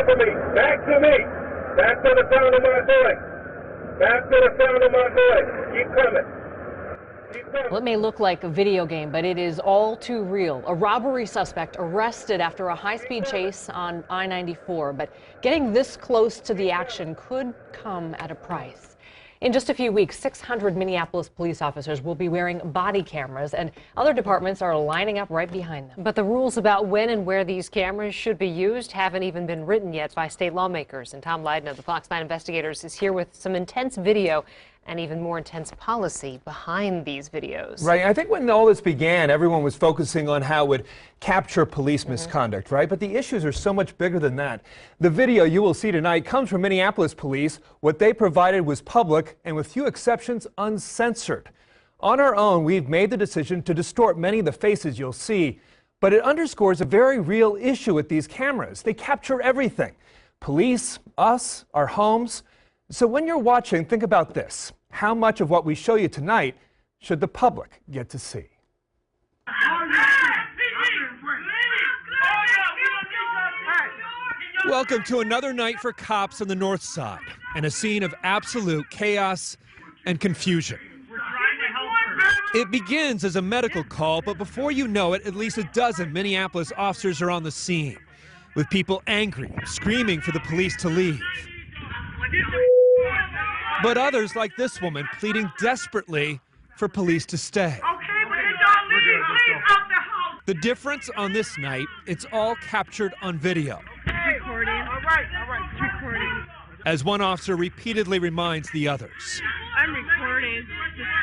away from me. Back to me. Back to the sound of my voice. Back to the sound of my voice. Keep coming. Well, it may look like a video game, but it is all too real. A robbery suspect arrested after a high-speed chase on I-94. But getting this close to the action could come at a price. In just a few weeks, 600 Minneapolis police officers will be wearing body cameras, and other departments are lining up right behind them. But the rules about when and where these cameras should be used haven't even been written yet by state lawmakers. And Tom Leiden of the Fox 9 Investigators is here with some intense video and even more intense policy behind these videos. Right. I think when all this began, everyone was focusing on how it would capture police misconduct, right? But the issues are so much bigger than that. The video you will see tonight comes from Minneapolis police. What they provided was public and, with few exceptions, uncensored. On our own, we've made the decision to distort many of the faces you'll see, but it underscores a very real issue with these cameras. They capture everything. Police, us, our homes. So when you're watching, think about this. How much of what we show you tonight should the public get to see? Welcome to another night for cops on the North Side, and a scene of absolute chaos and confusion. It begins as a medical call, but before you know it, at least a dozen Minneapolis officers are on the scene, with people angry, screaming for the police to leave. But others, like this woman, pleading desperately for police to stay. The difference on this night, it's all captured on video. As one officer repeatedly reminds the others. I'm recording.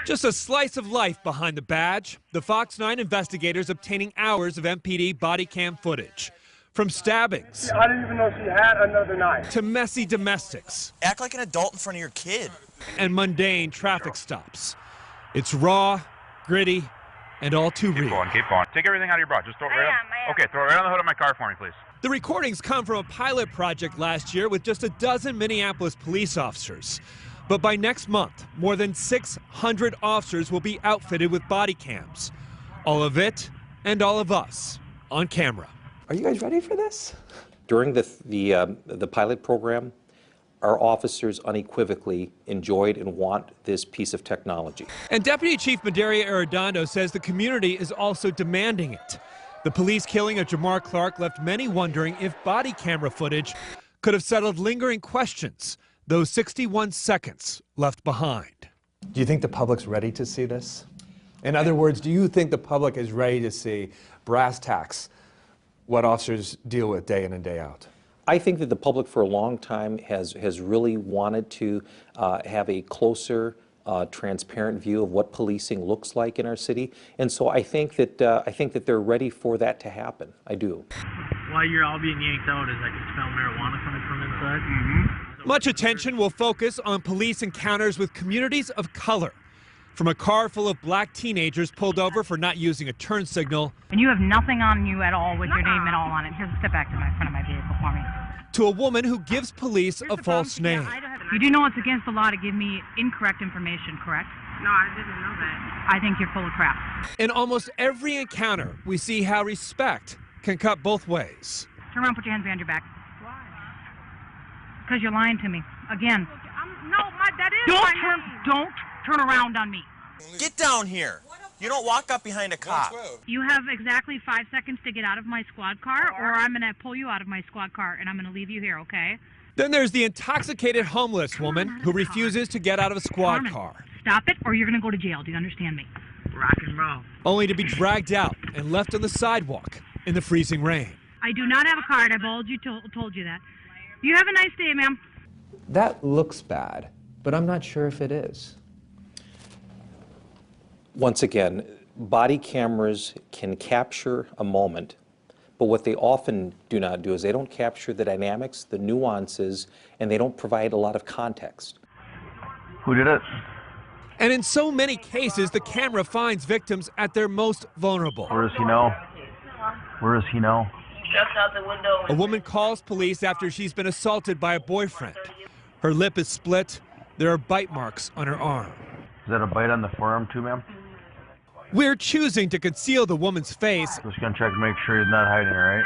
Just a slice of life behind the badge. The Fox 9 investigators obtaining hours of MPD body cam footage. From stabbings, I didn't even know she had another knife, to messy domestics. Act like an adult in front of your kid. And mundane traffic stops. It's raw, gritty, and all too real. Keep going. Take everything out of your bra. Just throw it right up. Okay, throw it right on the hood of my car for me, please. The recordings come from a pilot project last year with just a dozen Minneapolis police officers. But by next month, more than 600 officers will be outfitted with body cams. All of it and all of us on camera. Are you guys ready for this? During the pilot program, our officers unequivocally enjoyed and want this piece of technology. And Deputy Chief Medaria Arredondo says the community is also demanding it. The police killing of Jamar Clark left many wondering if body camera footage could have settled lingering questions, those 61 seconds left behind. Do you think the public's ready to see this? In other words, do you think the public is ready to see brass tacks, what officers deal with day in and day out? I think that the public for a long time has really wanted to have a closer, transparent view of what policing looks like in our city, and so I think that they're ready for that to happen. I do. While you're all being yanked out, is I can smell marijuana coming from inside. Much attention will focus on police encounters with communities of color. From a car full of black teenagers pulled over for not using a turn signal. And you have nothing on you at all with your name at all on it. Here, step back to my front of my vehicle for me. To a woman who gives police a false name. You do know it's against the law to give me incorrect information, correct? No, I didn't know that. I think you're full of crap. In almost every encounter, we see how respect can cut both ways. Turn around, put your hands behind your back. Why? Because you're lying to me. Again. Don't turn around on me. Get down here. You don't walk up behind a cop. You have exactly 5 seconds to get out of my squad car, or I'm going to pull you out of my squad car, and I'm going to leave you here, okay? Then there's the intoxicated homeless woman who refuses to get out of a squad car. Stop it, or you're going to go to jail. Do you understand me? Rock and roll. Only to be dragged out and left on the sidewalk in the freezing rain. I do not have a card. I've told you that. You have a nice day, ma'am. That looks bad, but I'm not sure if it is. Once again, body cameras can capture a moment, but what they often do not do is they don't capture the dynamics, the nuances, and they don't provide a lot of context. Who did it? And in so many cases, the camera finds victims at their most vulnerable. Where does he know? Where is he now? Just out the window. A woman calls police after she's been assaulted by a boyfriend. Her lip is split. There are bite marks on her arm. Is that a bite on the forearm too, ma'am? We're choosing to conceal the woman's face. Just gonna check to make sure he's not hiding, all right?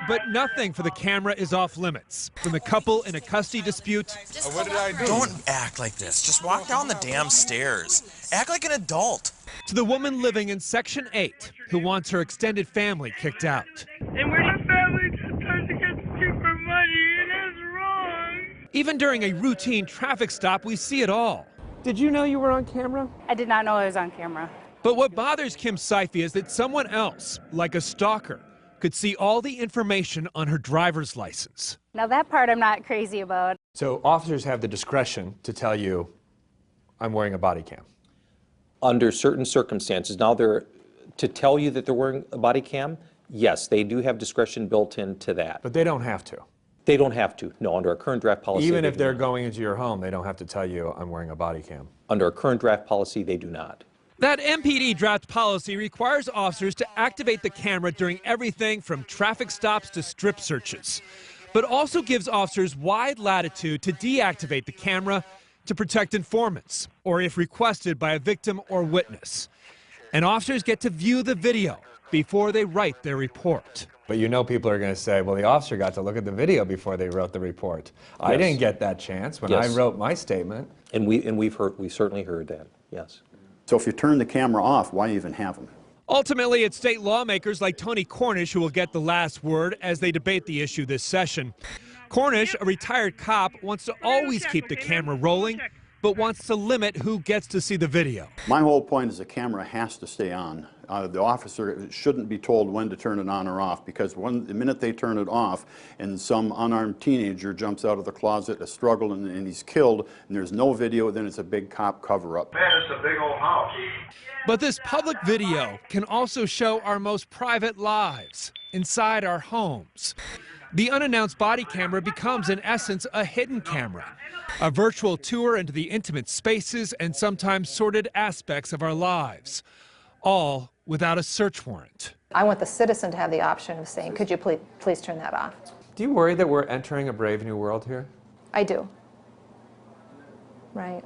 But nothing for the camera is off limits. From the couple in a custody dispute. What did I do? Don't act like this. Just walk down the damn stairs. Act like an adult. To the woman living in Section 8 who wants her extended family kicked out. And we're the family just tries to get super money, and that's wrong. Even during a routine traffic stop, we see it all. Did you know you were on camera? I did not know I was on camera. But what bothers Kim Seife is that someone else, like a stalker, could see all the information on her driver's license. Now that part I'm not crazy about. So officers have the discretion to tell you, I'm wearing a body cam. Under certain circumstances, now to tell you that they're wearing a body cam, yes, they do have discretion built into that. But they don't have to. They don't have to. No, under our current draft policy. Even if they're going into your home, they don't have to tell you, I'm wearing a body cam. Under our current draft policy, they do not. That MPD draft policy requires officers to activate the camera during everything from traffic stops to strip searches, but also gives officers wide latitude to deactivate the camera to protect informants or if requested by a victim or witness. And officers get to view the video before they write their report. But you know people are going to say, well, the officer got to look at the video before they wrote the report. Yes. I didn't get that chance when I wrote my statement. And we've certainly heard that, yes. So if you turn the camera off, why even have them? Ultimately, it's state lawmakers like Tony Cornish who will get the last word as they debate the issue this session. Cornish, a retired cop, wants to always keep the camera rolling, but wants to limit who gets to see the video. My whole point is the camera has to stay on. The officer shouldn't be told when to turn it on or off, because the minute they turn it off and some unarmed teenager jumps out of the closet, a struggle, and he's killed, and there's no video, then it's a big cop cover-up. Man, it's a big old house. But this public video can also show our most private lives inside our homes. The unannounced body camera becomes, in essence, a hidden camera, a virtual tour into the intimate spaces and sometimes sordid aspects of our lives, all without a search warrant. I want the citizen to have the option of saying, could you please turn that off? Do you worry that we're entering a brave new world here? I do. Right.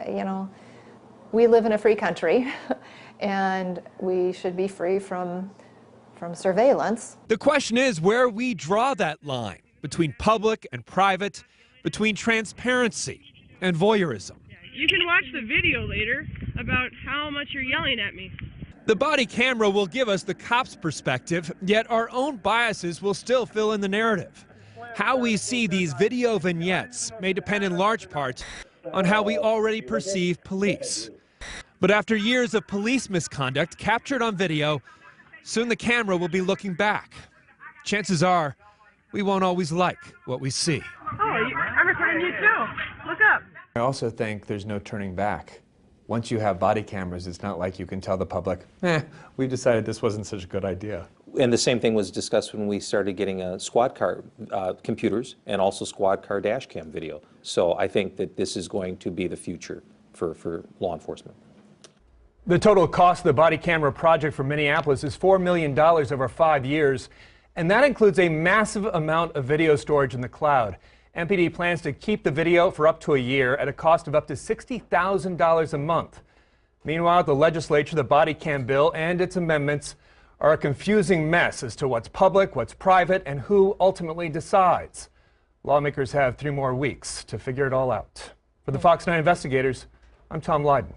You know, we live in a free country, and we should be free from surveillance. The question is where we draw that line between public and private, between transparency and voyeurism. You can watch the video later about how much you're yelling at me. The body camera will give us the cop's perspective, yet our own biases will still fill in the narrative. How we see these video vignettes may depend in large part on how we already perceive police. But after years of police misconduct captured on video, soon the camera will be looking back. Chances are we won't always like what we see. Oh, I'm recording you too. Look up. I also think there's no turning back. Once you have body cameras, it's not like you can tell the public, we decided this wasn't such a good idea. And the same thing was discussed when we started getting squad car computers and also squad car dash cam video. So I think that this is going to be the future for law enforcement. The total cost of the body camera project for Minneapolis is $4 million over 5 years, and that includes a massive amount of video storage in the cloud. MPD plans to keep the video for up to a year at a cost of up to $60,000 a month. Meanwhile, the legislature, the body cam bill, and its amendments are a confusing mess as to what's public, what's private, and who ultimately decides. Lawmakers have 3 more weeks to figure it all out. For the Fox 9 investigators, I'm Tom Lydon.